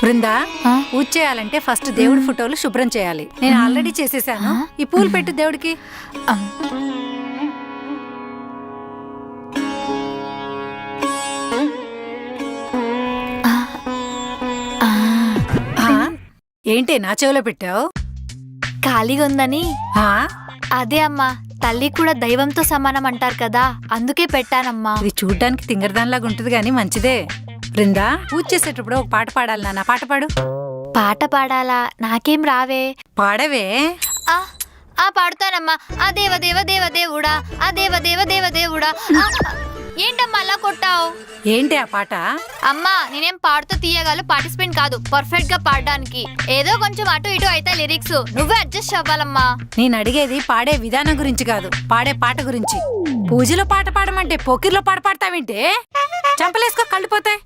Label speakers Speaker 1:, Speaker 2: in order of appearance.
Speaker 1: బృందా, పూజ చేయాలంటే ఫస్ట్ దేవుడి ఫోటోలు శుభ్రం చేయాలి. నేను ఆల్రెడీ చేసేసాను. ఈ పూలు పెట్టు దేవుడికి. ఏంటి నా చెవిలో పెట్టావు?
Speaker 2: ఖాళీగా ఉందని. అదే అమ్మా, తల్లి కూడా దైవంతో సమానం అంటారు కదా, అందుకే పెట్టానమ్మా.
Speaker 1: ఇది చూడ్డానికి తింగరదానిలాగా ఉంటుంది గాని మంచిదే. బృందా, పూజ చేసేటప్పుడు ఒక పాట పాడాలి. నాన్న పాట పాడు.
Speaker 2: పాట పాడాలా? నాకేం రావే.
Speaker 1: పాడవే.
Speaker 2: పాడుతానమ్మా. ఆ దేవ దేవ దేవ దేవుడా, ఆ దేవ దేవ దేవ దేవుడా. ఏంటమ్మా అలా కొట్టావు?
Speaker 1: ఏంటి ఆ పాట?
Speaker 2: అమ్మా, నేనేం పాడుతూ తీయగలను పార్టిసిపెంట్ కాదు, పర్ఫెక్ట్ గా పాడడానికి. ఏదో కొంచెం అటు ఇటు అయితే లిరిక్స్ నువ్వే అడ్జస్ట్ అవ్వాలమ్మా.
Speaker 1: నేను అడిగేది పాడే విధానం గురించి కాదు, పాడే పాట గురించి. పూజలో పాట పాడమంటే పోకిర్లో పాట పాడతావేంటే? చంపలేసుకో, కళ్ళిపోతాయి.